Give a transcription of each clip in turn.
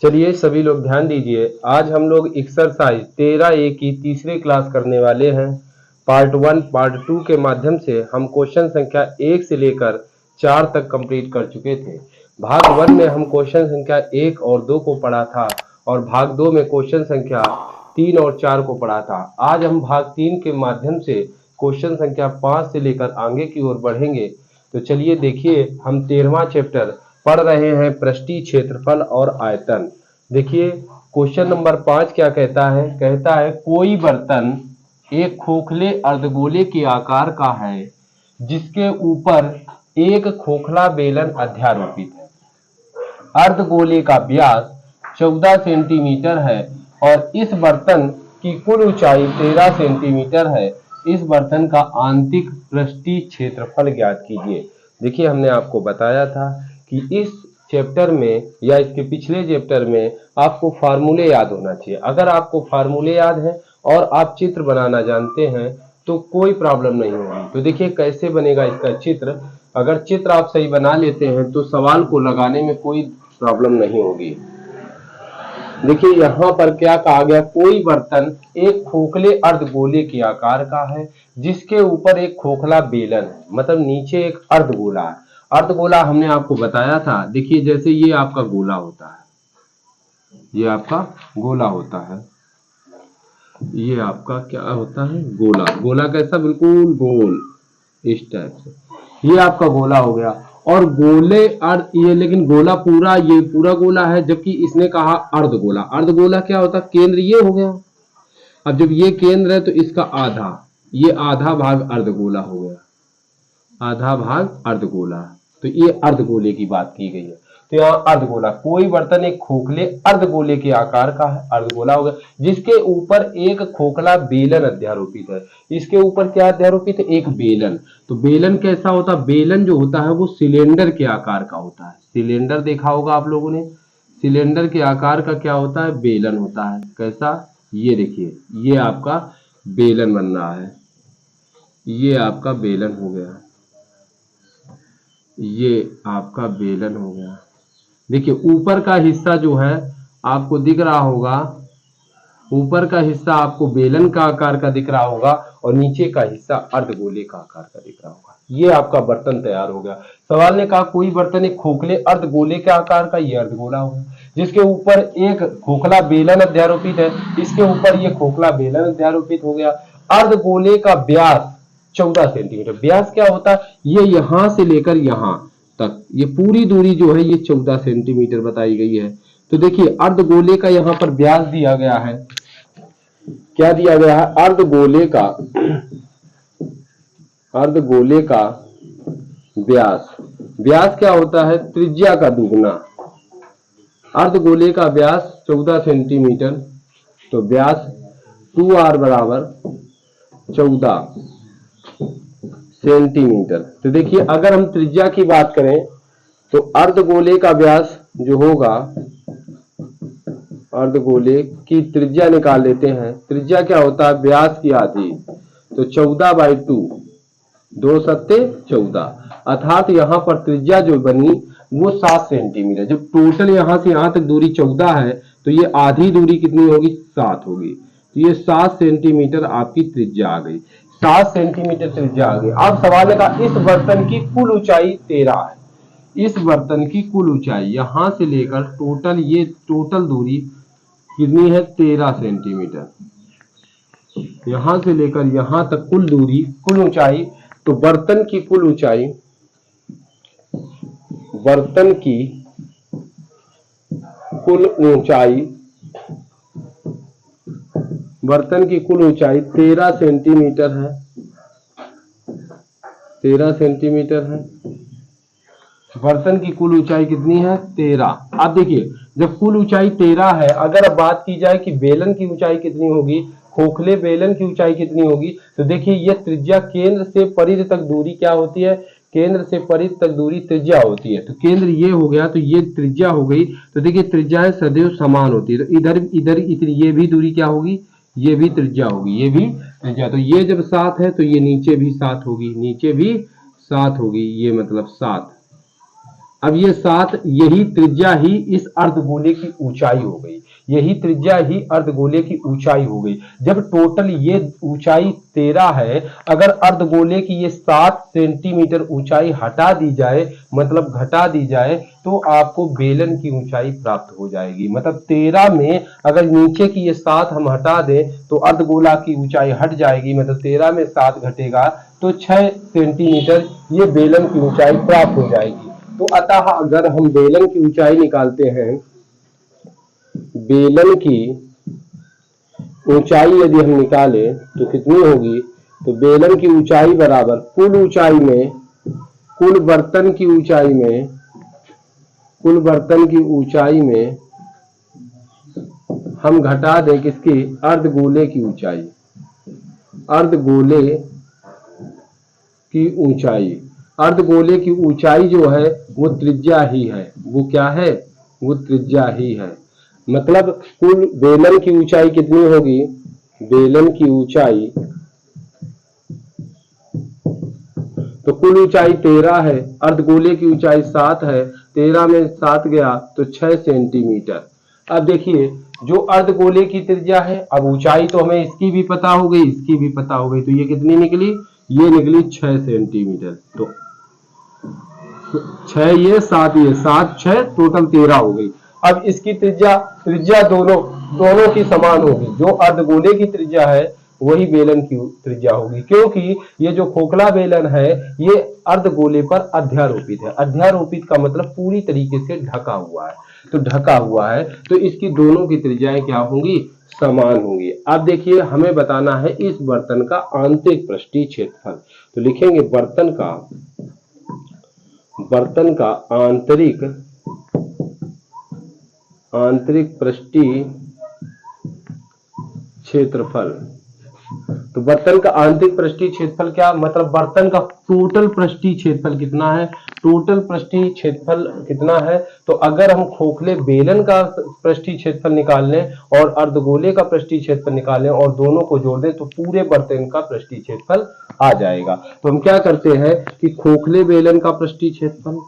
चलिए सभी लोग ध्यान दीजिए, आज हम लोग एक्सरसाइज 13A की तीसरी क्लास करने वाले हैं। पार्ट 1 पार्ट 2 के माध्यम से हम क्वेश्चन संख्या 1 से लेकर 4 तक कंप्लीट कर चुके थे। भाग 1 में हम क्वेश्चन संख्या 1 और 2 को पढ़ा था और भाग 2 में क्वेश्चन संख्या 3 और 4 को पढ़ा था। आज हम भाग 3 के माध्यम से क्वेश्चन संख्या 5 से लेकर आगे की ओर बढ़ेंगे। तो चलिए देखिए, हम 13वां चैप्टर पढ़ रहे हैं, पृष्ठीय क्षेत्रफल और आयतन। देखिए क्वेश्चन नंबर 5 क्या कहता है। कहता है कोई बर्तन एक खोखले अर्धगोले के आकार का है जिसके ऊपर एक खोखला बेलन अध्यारोपित है। अर्धगोले का व्यास 14 सेंटीमीटर है और इस बर्तन की कुल ऊंचाई 13 सेंटीमीटर है। इस बर्तन का आंतरिक पृष्ठीय क्षेत्रफल ज्ञात कीजिए। देखिए हमने आपको बताया था कि इस चैप्टर में या इसके पिछले चैप्टर में आपको फार्मूले याद होना चाहिए। अगर आपको फार्मूले याद हैं और आप चित्र बनाना जानते हैं तो कोई प्रॉब्लम नहीं होगी। तो देखिए कैसे बनेगा इसका चित्र। अगर चित्र आप सही बना लेते हैं तो सवाल को लगाने में कोई प्रॉब्लम नहीं होगी। देखिए यहाँ पर क्या कहा गया, कोई बर्तन एक खोखले अर्धगोले के आकार का है जिसके ऊपर एक खोखला बेलन है, मतलब नीचे एक अर्धगोला है। अर्धगोला हमने आपको बताया था। देखिए जैसे ये आपका गोला होता है, ये आपका गोला होता है, ये आपका क्या होता है, गोला। गोला कैसा, बिल्कुल गोल इस टाइप से। ये आपका गोला हो गया और गोले अर्ध ये, लेकिन गोला पूरा, ये पूरा गोला है, जबकि इसने कहा अर्धगोला। अर्धगोला क्या होता है, केंद्र ये हो गया। अब जब ये केंद्र है तो इसका आधा, ये आधा भाग अर्धगोला हो गया, आधा भाग अर्धगोला। तो ये अर्धगोले की बात की गई है। तो यहाँ अर्धगोला, कोई बर्तन एक खोखले अर्धगोले के आकार का है, अर्धगोला हो गया, जिसके ऊपर एक खोखला बेलन अध्यारोपित है। इसके ऊपर क्या अध्यारोपित है, एक बेलन। तो बेलन कैसा होता है, बेलन जो होता है वो सिलेंडर के आकार का होता है। सिलेंडर देखा होगा आप लोगों ने, सिलेंडर के आकार का क्या होता है, बेलन होता है। कैसा, ये देखिए ये आपका बेलन बन रहा है, ये आपका बेलन हो गया, ये आपका बेलन हो गया। देखिए ऊपर का हिस्सा जो है आपको दिख रहा होगा, ऊपर का हिस्सा आपको बेलन का आकार का दिख रहा होगा और नीचे का हिस्सा अर्धगोले का आकार का दिख रहा होगा। ये आपका बर्तन तैयार हो गया। सवाल ने कहा कोई बर्तन एक खोखले अर्धगोले के आकार का, ये अर्धगोला होगा, जिसके ऊपर एक खोखला बेलन अध्यारोपित है। इसके ऊपर ये खोखला बेलन अध्यारोपित हो गया। अर्धगोले का व्यास 14 सेंटीमीटर। व्यास क्या होता है, ये यहां से लेकर यहां तक, ये पूरी दूरी जो है ये 14 सेंटीमीटर बताई गई है। तो देखिए अर्धगोले का यहाँ पर व्यास दिया गया है, क्या दिया गया है, अर्धगोले का, अर्धगोले का व्यास। व्यास क्या होता है, त्रिज्या का दुगना। अर्धगोले का व्यास 14 सेंटीमीटर, तो व्यास 2r बराबर 14 सेंटीमीटर। तो देखिए अगर हम त्रिज्या की बात करें तो अर्धगोले का व्यास जो होगा, अर्धगोले की त्रिज्या निकाल लेते हैं। त्रिज्या क्या होता है, व्यास की आधी, तो 14/2, 2 सत्ते 14, अर्थात यहाँ पर त्रिज्या जो बनी वो 7 सेंटीमीटर। जब टोटल यहाँ से यहाँ तक दूरी 14 है तो ये आधी दूरी कितनी होगी, 7 होगी। तो ये 7 सेंटीमीटर आपकी त्रिज्या आ गई, 7 सेंटीमीटर त्रिज्या आ गई। अब सवाल का, इस बर्तन की कुल ऊंचाई 13 है। इस बर्तन की कुल ऊंचाई यहां से लेकर टोटल, ये टोटल दूरी कितनी है, 13 सेंटीमीटर। यहां से लेकर यहां तक कुल दूरी, कुल ऊंचाई, तो बर्तन की कुल ऊंचाई, बर्तन की कुल ऊंचाई, बर्तन की कुल ऊंचाई 13 सेंटीमीटर है, 13 सेंटीमीटर है। बर्तन की कुल ऊंचाई कितनी है, 13। अब देखिए जब कुल ऊंचाई 13 है, अगर अब बात की जाए कि बेलन की ऊंचाई कितनी होगी, खोखले बेलन की ऊंचाई कितनी होगी, तो देखिए ये त्रिज्या, केंद्र से परिध तक दूरी क्या होती है, केंद्र से परिध तक दूरी त्रिज्या होती है। तो केंद्र ये हो गया, तो ये त्रिज्या हो गई। तो देखिए त्रिज्याएं सदैव समान होती है, तो इधर इधर ये भी दूरी क्या होगी, ये भी त्रिज्या होगी, ये भी त्रिज्या। तो ये जब 7 है तो ये नीचे भी 7 होगी, नीचे भी 7 होगी, ये मतलब 7। अब ये 7, यही त्रिज्या ही इस अर्धगोले की ऊंचाई हो गई, यही त्रिज्या ही अर्धगोले की ऊंचाई हो गई। जब टोटल ये ऊंचाई 13 है, अगर अर्धगोले की ये 7 सेंटीमीटर ऊंचाई हटा दी जाए, मतलब घटा दी जाए, तो आपको बेलन की ऊंचाई प्राप्त हो जाएगी। मतलब 13 में अगर नीचे की ये 7 हम हटा दें तो अर्धगोला की ऊंचाई हट जाएगी, मतलब 13 में 7 घटेगा तो 6 सेंटीमीटर ये बेलन की ऊंचाई प्राप्त हो जाएगी। तो अतः अगर हम बेलन की ऊंचाई निकालते हैं, बेलन की ऊंचाई यदि हम निकालें तो कितनी होगी, तो बेलन की ऊंचाई बराबर कुल ऊंचाई में, कुल बर्तन की ऊंचाई में, कुल बर्तन की ऊंचाई में हम घटा दें किसकी, अर्धगोले की ऊंचाई, अर्धगोले की ऊंचाई। अर्धगोले की ऊंचाई जो है वो त्रिज्या ही है, वो क्या है, वो त्रिज्या ही है। मतलब कुल बेलन की ऊंचाई कितनी होगी, बेलन की ऊंचाई, तो कुल ऊंचाई 13 है, अर्धगोले की ऊंचाई 7 है, 13 में 7 गया तो 6 सेंटीमीटर। अब देखिए जो अर्धगोले की त्रिज्या है, अब ऊंचाई तो हमें इसकी भी पता हो गई, इसकी भी पता हो गई, तो ये कितनी निकली, ये निकली 6 सेंटीमीटर। तो 6 ये 7 ये 7 6 टोटल 13 हो गई। अब इसकी त्रिज्या, त्रिज्या दोनों की समान होगी, जो अर्धगोले की त्रिज्या है वही बेलन की त्रिज्या होगी, क्योंकि ये जो खोखला बेलन है ये अर्धगोले पर अध्यारोपित है। अध्यारोपित का मतलब पूरी तरीके से ढका हुआ है, तो ढका हुआ है तो इसकी दोनों की त्रिज्याएं क्या होंगी, समान होंगी। अब देखिए हमें बताना है इस बर्तन का आंतरिक पृष्ठीय क्षेत्रफल, तो लिखेंगे बर्तन का आंतरिक पृष्ठीय क्षेत्रफल। तो बर्तन का आंतरिक पृष्ठीय क्षेत्रफल क्या, मतलब बर्तन का टोटल पृष्ठीय क्षेत्रफल कितना है, टोटल पृष्ठीय क्षेत्रफल कितना है। तो अगर हम खोखले बेलन का पृष्ठीय क्षेत्रफल निकाल लें और अर्धगोले का पृष्ठीय क्षेत्रफल निकाल लें और दोनों को जोड़ दें तो पूरे बर्तन का पृष्ठीय क्षेत्रफल आ जाएगा। तो हम क्या करते हैं कि खोखले बेलन का पृष्ठीय क्षेत्रफल,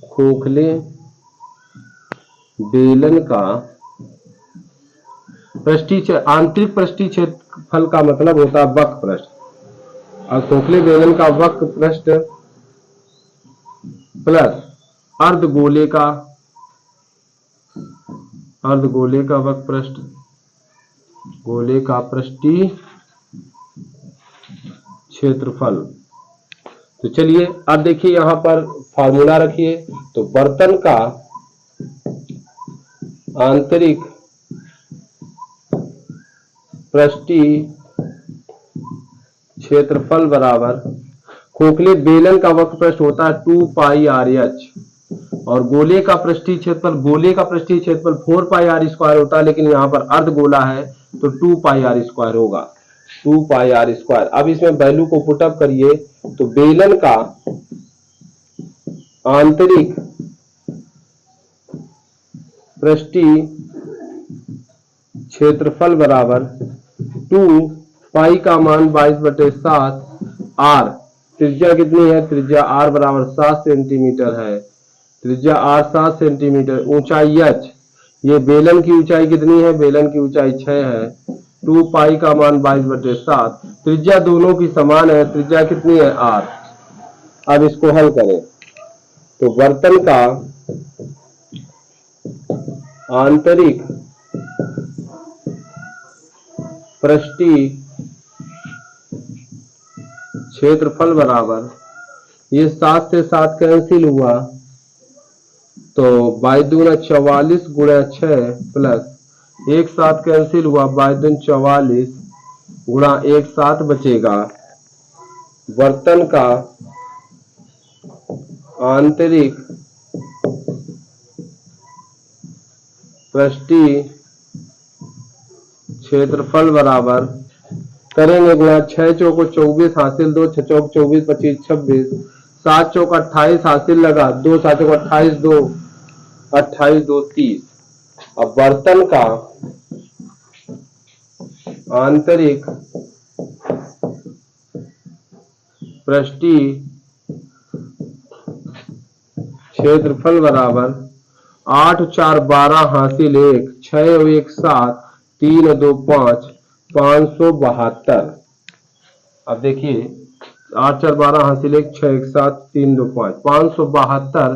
खोखले बेलन का पृष्ठीय, आंतरिक पृष्ठीय क्षेत्रफल का मतलब होता है वक्र पृष्ठ, और खोखले बेलन का वक्र पृष्ठ प्लस अर्धगोले का वक्र पृष्ठ, गोले का पृष्ठीय क्षेत्रफल। तो चलिए अब देखिए यहां पर फार्मूला रखिए, तो बर्तन का आंतरिक पृष्ठीय क्षेत्रफल बराबर, खोखले बेलन का वक्र पृष्ठ होता है 2 पाई आर एच, और गोले का पृष्ठीय क्षेत्रफल, गोले का पृष्ठीय क्षेत्रफल 4 पाई आर स्क्वायर होता है, लेकिन यहाँ पर अर्धगोला है तो 2 पाई आर स्क्वायर होगा, 2 पाई आर स्क्वायर। अब इसमें वैल्यू को पुटअप करिए तो बेलन का आंतरिक पृष्ठीय क्षेत्रफल बराबर 2 पाई का मान 22/7 आर, त्रिज्या कितनी है, त्रिज्या आर बराबर 7 सेंटीमीटर है, त्रिज्या आर 7 सेंटीमीटर, ऊंचाई एच, ये बेलन की ऊंचाई कितनी है, बेलन की ऊंचाई 6 है, 2 पाई का मान 22/7, त्रिज्या दोनों की समान है, त्रिज्या कितनी है आर। अब इसको हल करें तो बर्तन का आंतरिक पृष्ठीय क्षेत्रफल बराबर, ये 7 से 7 कैंसिल हुआ तो 22 44 गुणा 6 प्लस 1 7 कैंसिल हुआ, 22 44 गुणा 1 7 बचेगा। बर्तन का आंतरिक पृष्ठीय क्षेत्रफल बराबर, करेंगे गुणा 6 चौको 24 हासिल, 2 6 चौक 24 25 26, 7 चौक 28 हासिल लगा, 2 7 चौक 28 2 28 2 30। अब बर्तन का आंतरिक पृष्ठीय क्षेत्रफल बराबर 8 4 12 हासिल 1 6 और 1 7 3 और 2 5 572। अब देखिए 8 4 12 हासिल 1 6 1 7 3 2 5 572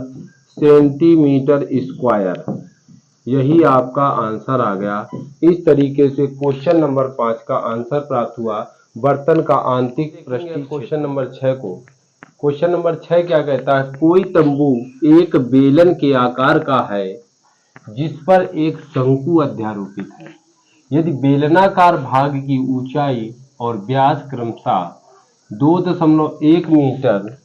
सेंटीमीटर स्क्वायर। यही आपका आंसर आ गया। इस तरीके से क्वेश्चन नंबर 5 का आंसर प्राप्त हुआ। बर्तन का आंतरिक पृष्ठीय क्वेश्चन नंबर 6 को। क्वेश्चन नंबर 6 क्या कहता है, कोई तंबू एक बेलन के आकार का है जिस पर एक शंकु अध्यारोपित है। यदि बेलनाकार भाग की ऊंचाई और व्यास क्रमशः 2.1 मीटर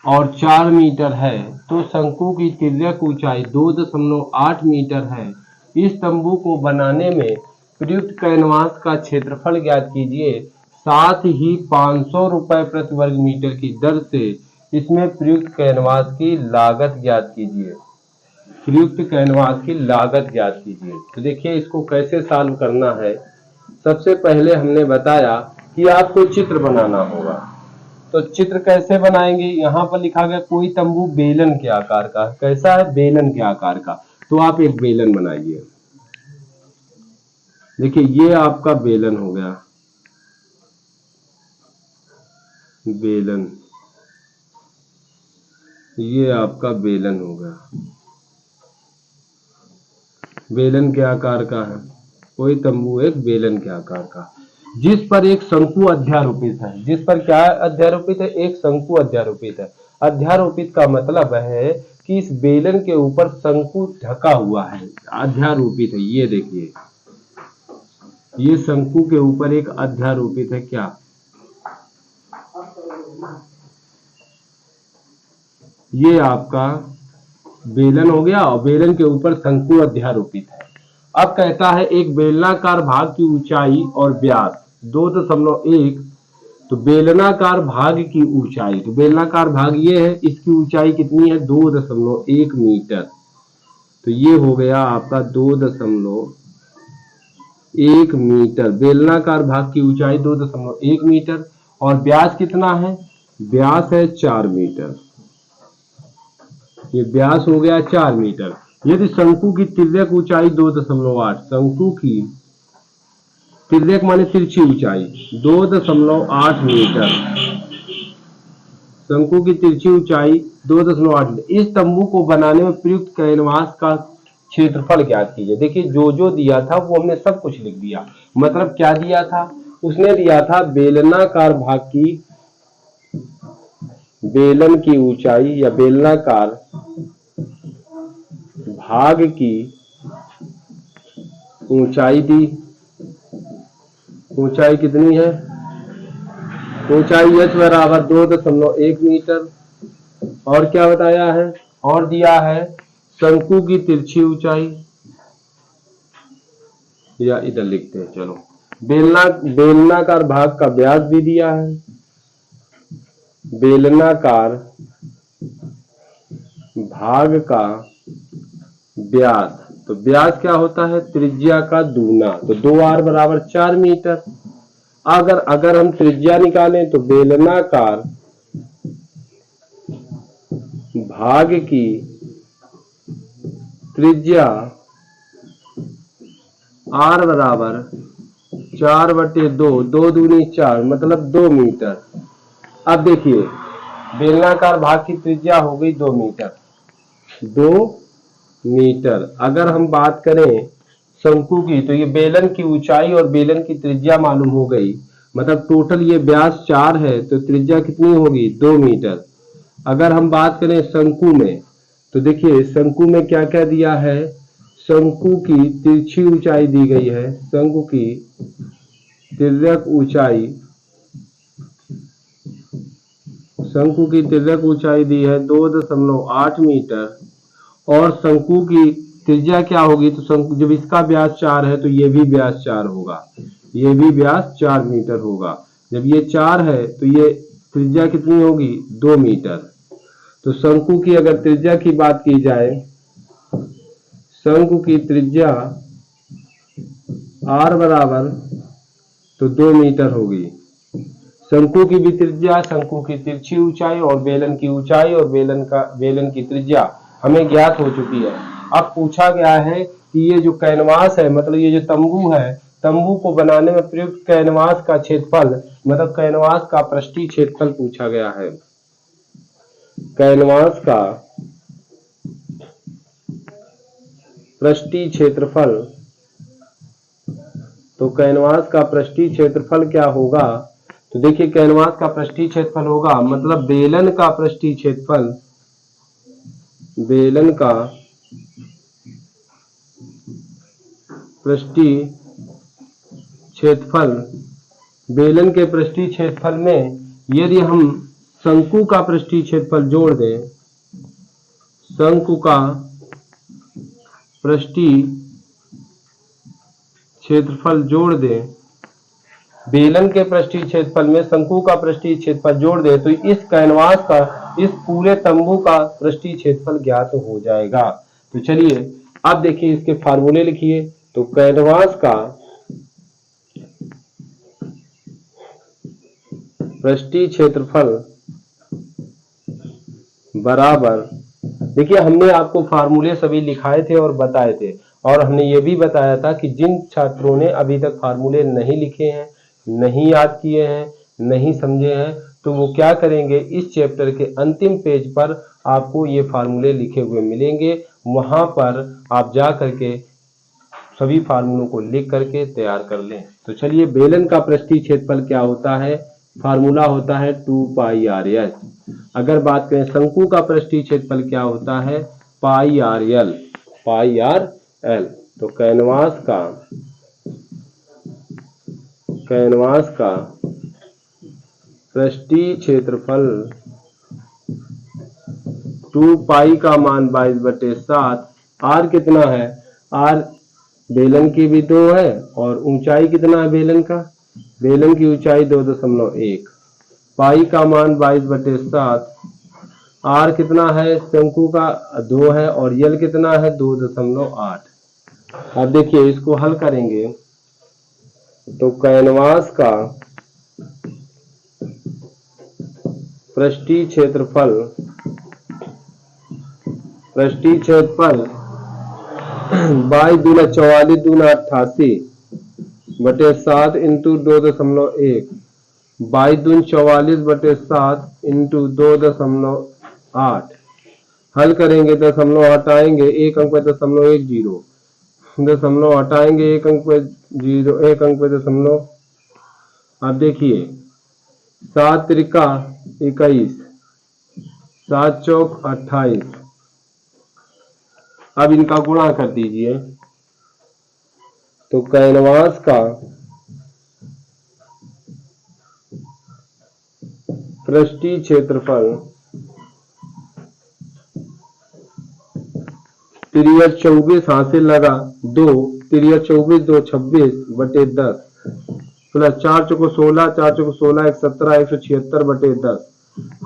और 4 मीटर है तो शंकु की तिर्यक ऊंचाई 2.8 मीटर है। इस तंबू को बनाने में प्रयुक्त कैनवास का क्षेत्रफल ज्ञात कीजिए, साथ ही 500 रुपए प्रति वर्ग मीटर की दर से इसमें प्रयुक्त कैनवास की लागत ज्ञात कीजिए। प्रयुक्त कैनवास की लागत ज्ञात कीजिए। तो देखिए इसको कैसे सॉल्व करना है। सबसे पहले हमने बताया कि आपको चित्र बनाना होगा। तो चित्र कैसे बनाएंगे, यहाँ पर लिखा गया कोई तंबू बेलन के आकार का। कैसा है, बेलन के आकार का। तो आप एक बेलन बनाइए। देखिए ये आपका बेलन हो गया, बेलन। ये आपका बेलन हो गया, बेलन के आकार का है। कोई तंबू एक बेलन के आकार का, जिस पर एक शंकु अध्यारोपित है। जिस पर क्या अध्यारोपित है, एक शंकु अध्यारोपित है। अध्यारोपित का मतलब है कि इस बेलन के ऊपर शंकु ढका हुआ है, अध्यारोपित है। ये देखिए ये शंकु के ऊपर एक अध्यारोपित है। क्या, ये आपका बेलन हो गया और बेलन के ऊपर शंकु अध्यारोपित है। अब कहता है एक बेलनाकार भाग की ऊंचाई और व्यास 2.1। तो बेलनाकार भाग की ऊंचाई, तो बेलनाकार भाग ये है, इसकी ऊंचाई कितनी है, 2.1 मीटर। तो ये हो गया आपका 2.1 मीटर। बेलनाकार भाग की ऊंचाई 2.1 मीटर और व्यास कितना है, व्यास है 4 मीटर। ये व्यास हो गया 4 मीटर। यदि शंकु की तिर्यक ऊंचाई 2.8, शंकु की तिर्यक माने तिरछी ऊंचाई 2.8 मीटर, शंकु की तिरछी ऊंचाई 2.8 मीटर। इस तंबू को बनाने में प्रयुक्त कैनवास का क्षेत्रफल ज्ञात कीजिए। देखिए जो दिया था वो हमने सब कुछ लिख दिया। मतलब क्या दिया था, उसने दिया था बेलनाकार भाग की, बेलन की ऊंचाई या बेलनाकार भाग की ऊंचाई दी। ऊंचाई कितनी है, ऊंचाई h बराबर 2.1 मीटर। और क्या बताया है, और दिया है शंकु की तिरछी ऊंचाई, या इधर लिखते हैं चलो, बेलनाकार भाग का व्यास भी दिया है। बेलनाकार भाग का व्यास, तो व्यास क्या होता है, त्रिज्या का दूना। तो 2r बराबर 4 मीटर। अगर हम त्रिज्या निकालें तो बेलनाकार भाग की त्रिज्या r बराबर 4/2, 2 दूनी 4 मतलब 2 मीटर। अब देखिए बेलनाकार भाग की त्रिज्या हो गई 2 मीटर, 2 मीटर। अगर हम बात करें शंकु की, तो ये बेलन की ऊंचाई और बेलन की त्रिज्या मालूम हो गई। मतलब टोटल ये व्यास 4 है तो त्रिज्या कितनी होगी, 2 मीटर। अगर हम बात करें शंकु में, तो देखिए शंकु में क्या क्या दिया है, शंकु की तिरछी ऊंचाई दी गई है। शंकु की तिर्यक ऊंचाई, शंकु की तिर्यक ऊंचाई दी है 2.8 मीटर। और शंकु की त्रिज्या क्या होगी, तो शंकु जब इसका व्यास 4 है तो ये भी व्यास 4 होगा, ये भी व्यास 4 मीटर होगा। जब ये 4 है तो ये त्रिज्या कितनी होगी, 2 मीटर। तो शंकु की अगर त्रिज्या की बात की जाए, शंकु की त्रिज्या r बराबर तो 2 मीटर होगी। शंकु की भी त्रिज्या, शंकु की तिरछी ऊंचाई और बेलन की ऊंचाई और बेलन की त्रिज्या हमें ज्ञात हो चुकी है। अब पूछा गया है कि ये जो कैनवास है, मतलब ये जो तंबू है, तंबू को बनाने में प्रयुक्त कैनवास का क्षेत्रफल, मतलब कैनवास का पृष्ठीय क्षेत्रफल पूछा गया है। कैनवास का पृष्ठीय क्षेत्रफल, तो कैनवास का पृष्ठीय क्षेत्रफल क्या होगा? तो देखिए कैनवास का पृष्ठीय क्षेत्रफल होगा, मतलब बेलन का पृष्ठीय क्षेत्रफल, बेलन का पृष्ठीय क्षेत्रफल, बेलन के पृष्ठीय क्षेत्रफल में यदि हम शंकु का पृष्ठीय क्षेत्रफल जोड़ दें, शंकु का पृष्ठीय क्षेत्रफल जोड़ दें, बेलन के पृष्ठीय क्षेत्रफल में शंकु का पृष्ठीय क्षेत्रफल जोड़ दें, तो इस कैनवास का, इस पूरे तंबू का पृष्ठीय क्षेत्रफल ज्ञात हो जाएगा। तो चलिए अब देखिए इसके फार्मूले लिखिए। तो कैनवास का पृष्ठीय क्षेत्रफल बराबर, देखिए हमने आपको फार्मूले सभी लिखाए थे और बताए थे, और हमने ये भी बताया था कि जिन छात्रों ने अभी तक फार्मूले नहीं लिखे हैं, नहीं याद किए हैं, नहीं समझे हैं, तो वो क्या करेंगे, इस चैप्टर के अंतिम पेज पर आपको ये फार्मूले लिखे हुए मिलेंगे, वहां पर आप जा करके सभी फार्मूलों को लिख करके तैयार कर लें। तो चलिए बेलन का पृष्ठीय क्षेत्रफल क्या होता है? फार्मूला होता है 2πr(s). अगर बात करें शंकु का पृष्ठीय क्षेत्रफल क्या होता है? πr(l), πr(l). तो कैनवास का पृष्ठीय क्षेत्रफल 2π का मान 22/7, r कितना है? r बेलन की भी 2 है, और ऊंचाई कितना है बेलन का? बेलन की ऊंचाई 2.1, पाई का मान 22/7, r कितना है? शंकु का 2 है और यल कितना है? 2.8। अब देखिए इसको हल करेंगे तो कैनवास का पृष्ठीय क्षेत्रफल 22×44×88/7 इंटू 2.1, 22×44/7 इंटू 2.8। हल करेंगे, दशमलव हटाएंगे, एक अंक पे .10, दशमलव हटाएंगे, एक अंक पे 0, एक अंक पे दशमलव। अब देखिए 7 त्रिका 21, 7 चौक 28। अब इनका गुणा कर दीजिए, तो कैनवास का पृष्ठीय क्षेत्रफल 23/24 हासिल लगा 2, 23/24 2 26/10 प्लस 4 चौको 16, 4 चौको 16 1 17 176/10।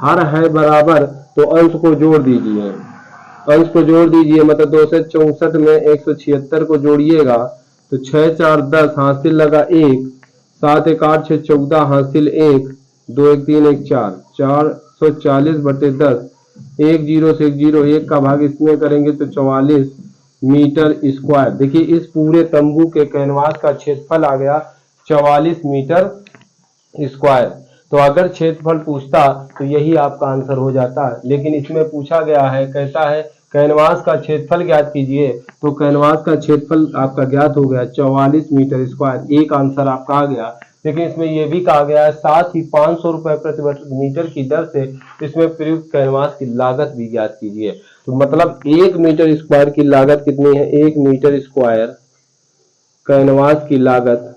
हर है बराबर, तो अंश को जोड़ दीजिए, अंश को जोड़ दीजिए, मतलब 2 से 64 में 176 को जोड़िएगा तो 6 4 10 हासिल लगा 1, 7 1 8 6 14 हासिल 1, 2 1 3 1 4, 440/10। 1 0 से 1 0, 1 का भाग इसमें करेंगे तो 44 मीटर स्क्वायर। देखिए इस पूरे तंबू के कैनवास का क्षेत्रफल आ गया 44 मीटर स्क्वायर। तो अगर क्षेत्रफल पूछता तो यही आपका आंसर हो जाता, लेकिन इसमें पूछा गया है, कहता है कैनवास का क्षेत्रफल ज्ञात कीजिए, तो कैनवास का क्षेत्रफल आपका ज्ञात हो गया 44 मीटर स्क्वायर, एक आंसर आपका आ गया। लेकिन इसमें यह भी कहा गया है साथ ही 500 रुपए प्रति वर्ग मीटर की दर से इसमें प्रयुक्त कैनवास की लागत भी ज्ञात कीजिए। तो मतलब 1 मीटर स्क्वायर की लागत कितनी है? 1 मीटर स्क्वायर कैनवास की लागत,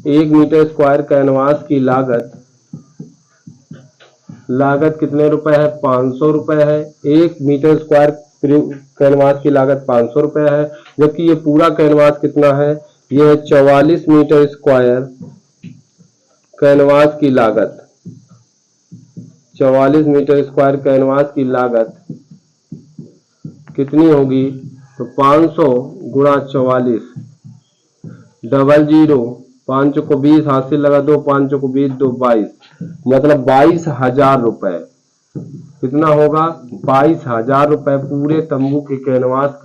1 मीटर स्क्वायर कैनवास की लागत कितने रुपए है? 500 रुपए है। 1 मीटर स्क्वायर कैनवास की लागत 500 रुपए है, जबकि ये पूरा कैनवास कितना है? यह है 44 मीटर स्क्वायर कैनवास की लागत, 44 मीटर स्क्वायर कैनवास की लागत कितनी होगी? तो 500 गुणा 44, 00 5 को 20, हासिल लगा 2, 5 को 20, 2 22, मतलब 22,000 रुपए। कितना होगा? 22,000 रुपए पूरे तंबू के कैनवास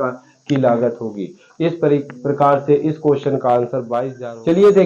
की लागत होगी। इस प्रकार से इस क्वेश्चन का आंसर 22,000। चलिए